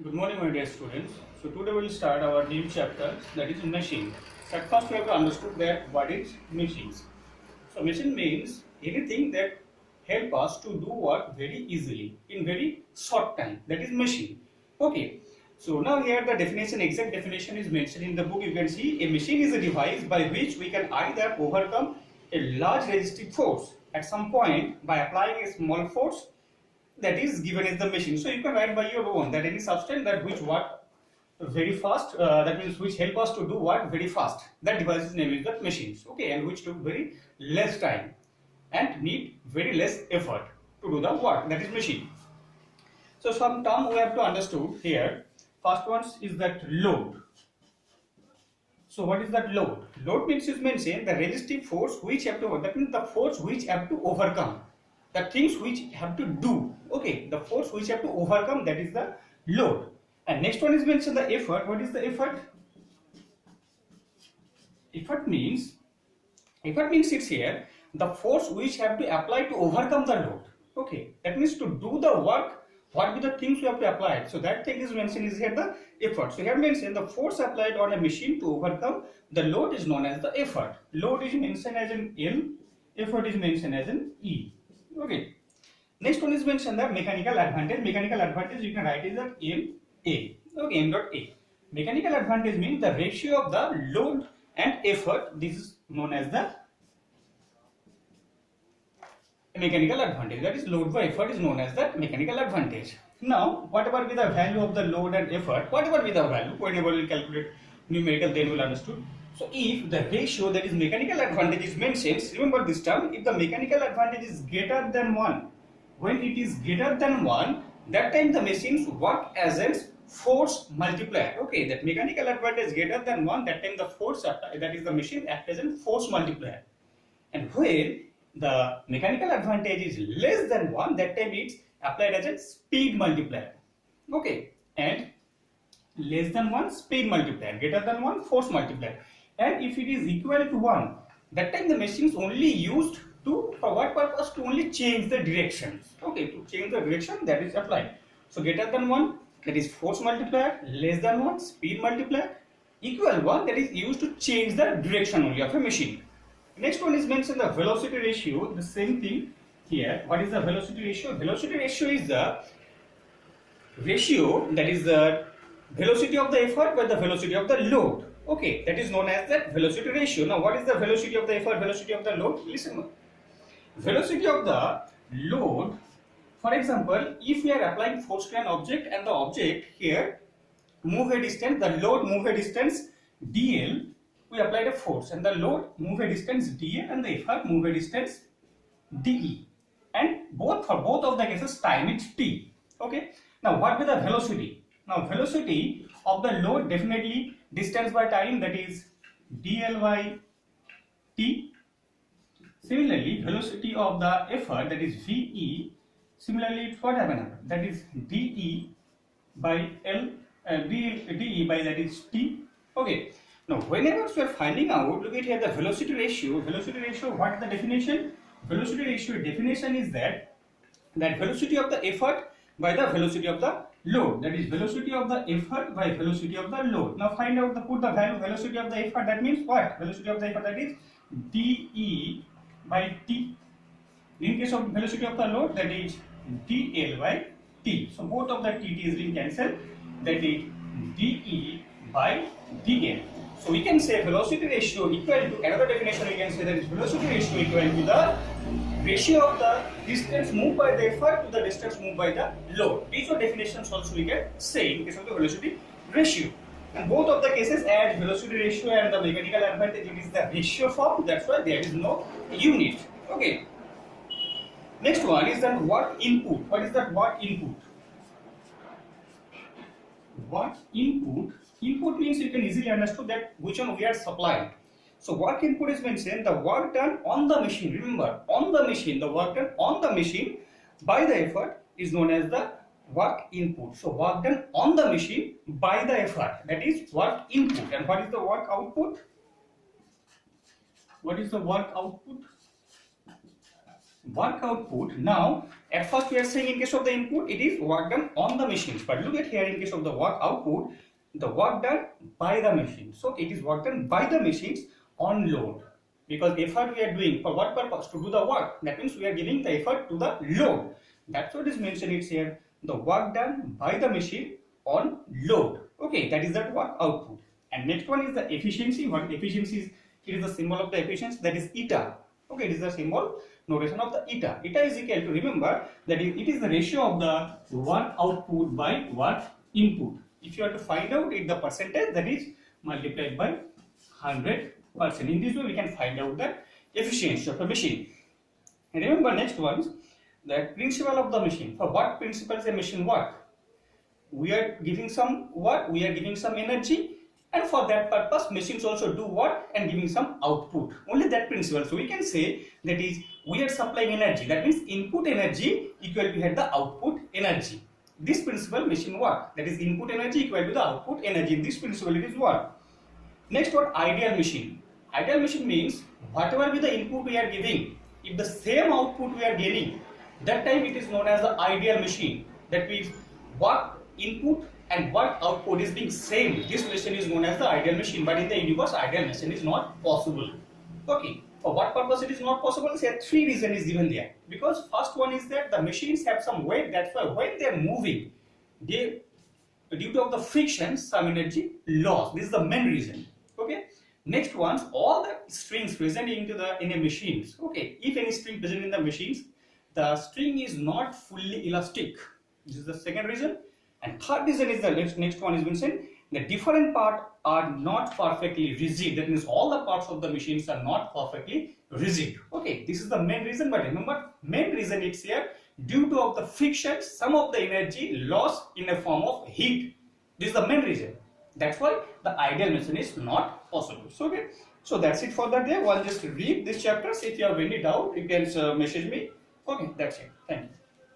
Good morning, my dear students. So today we will start our new chapter, that is machine. At first we have to understand that what is machines. So machine means anything that help us to do work very easily in very short time. That is machine. Okay. So now here the definition, exact definition is mentioned in the book. You can see a machine is a device by which we can either overcome a large resistive force at some point by applying a small force that is given as the machine. So you can write by your own that any substance that which work very fast, that means which help us to do work very fast. That device's name is that machines. Okay, and which took very less time and need very less effort to do the work. That is machine. So some term we have to understand here. First one is that load. So what is that load? Load means is mentioned the resistive force which have to, that means the force which have to overcome. The things which have to do. Okay, the force which have to overcome, that is the load. And next one is mentioned the effort. What is the effort? Effort means it's here the force which have to apply to overcome the load. Okay, that means to do the work, what be the things we have to apply. So that thing is mentioned is here the effort. So here mentioned the force applied on a machine to overcome the load is known as the effort. Load is mentioned as an L, effort is mentioned as an E. Okay. Next one is mentioned the mechanical advantage. Mechanical advantage you can write is that MA. Okay, M dot A. Mechanical advantage means the ratio of the load and effort. This is known as the mechanical advantage. That is load by effort is known as the mechanical advantage. Now, whatever be the value of the load and effort, whatever be the value, whenever we calculate numerical, then we'll understood. So if the ratio, that is mechanical advantage, is mentioned, remember this term, if the mechanical advantage is greater than 1, when it is greater than 1, that time the machines work as a force multiplier. Okay, that mechanical advantage greater than 1, that time the force, that is the machine acts as a force multiplier. And when the mechanical advantage is less than 1, that time it's applied as a speed multiplier. Okay, and less than 1 speed multiplier, greater than 1 force multiplier. And if it is equal to 1, that time the machine is only used to, for what purpose? To only change the directions. Okay, to change the direction, that is applied. So greater than 1, that is force multiplier, less than 1 speed multiplier, equal 1, that is used to change the direction only of a machine. Next one is mentioned the velocity ratio. The same thing here. What is the velocity ratio? Velocity ratio is the ratio, that is the velocity of the effort by the velocity of the load. Okay, that is known as the velocity ratio. Now, what is the velocity of the effort, velocity of the load? Listen, velocity of the load. For example, if we are applying force to an object and the object here move a distance, the load move a distance dl, we applied a force, and the load move a distance dl and the effort move a distance de, and for both of the cases time is t. Okay, now what will the velocity? Now velocity of the load, definitely distance by time, that is dl by t. Similarly, velocity of the effort, that is ve, similarly it's what happened, that is de by l, de by that is t. Okay, now whenever we are finding out, look at here the velocity ratio. Velocity ratio, what is the definition? Velocity ratio definition is that velocity of the effort by the velocity of the load, that is velocity of the effort by velocity of the load. Now find out put the value velocity of the effort, that means what? Velocity of the effort, that is de by t. In case of velocity of the load, that is dl by t. So both of the t is being cancelled, that is de by dl. So we can say velocity ratio equal to, another definition we can say, that is velocity ratio equal to the ratio of the distance moved by the effort to the distance moved by the load. These are definitions also we can say in case of the velocity ratio. And both of the cases, as velocity ratio and the mechanical advantage, it is the ratio form, that's why there is no unit. Okay. Next one is that work input. What is that work input? Work input. Input means you can easily understand that which one we are supplying. So work input is mentioned the work done on the machine. Remember, on the machine, the work done on the machine by the effort is known as the work input. So work done on the machine by the effort, that is work input. And what is the work output? What is the work output? work output. Now, at first we are saying in case of the input, it is work done on the machines. But look at here, in case of the work output, the work done by the machine. So it is work done by the machines on load. Because effort we are doing for what purpose? To do the work. That means we are giving the effort to the load. That's what is mentioned. It's here, the work done by the machine on load. Okay, that is that work output. And next one is the efficiency. What efficiency is? It is the symbol of the efficiency, that is eta. Okay, it is the symbol notation of the eta. Eta is equal to, remember that it is the ratio of the work output by work input. If you have to find out it, the percentage, that is multiplied by 100%. In this way we can find out the efficiency of a machine. And remember next one, the principle of the machine. For what principles a machine work? We are giving some work, we are giving some energy, and for that purpose machines also do work and giving some output. Only that principle. So we can say that is we are supplying energy, that means input energy equal to the output energy. This principle machine work, that is input energy equal to the output energy. In this principle it is work. Next one, ideal machine. Ideal machine means whatever be the input we are giving, if the same output we are getting, that time it is known as the ideal machine. That means work input and work output is being same. This machine is known as the ideal machine. But in the universe, ideal machine is not possible. Okay. For what purpose it is not possible? Say three reasons is given there. Because first one is that the machines have some weight. That's why when they are moving, they, due to the friction, some energy loss. This is the main reason. Okay. Next one, all the strings present in a machines. Okay. If any string present in the machines, the string is not fully elastic. This is the second reason. And third reason is the next one is mentioned. The different parts are not perfectly rigid. That means all the parts of the machines are not perfectly rigid. Okay, this is the main reason. But remember, main reason it's here due to of the friction, some of the energy lost in a form of heat. This is the main reason. That's why the ideal machine is not possible. So okay, so that's it for that day. One just read this chapters. If you have any doubt, you can message me. Okay, that's it. Thank you.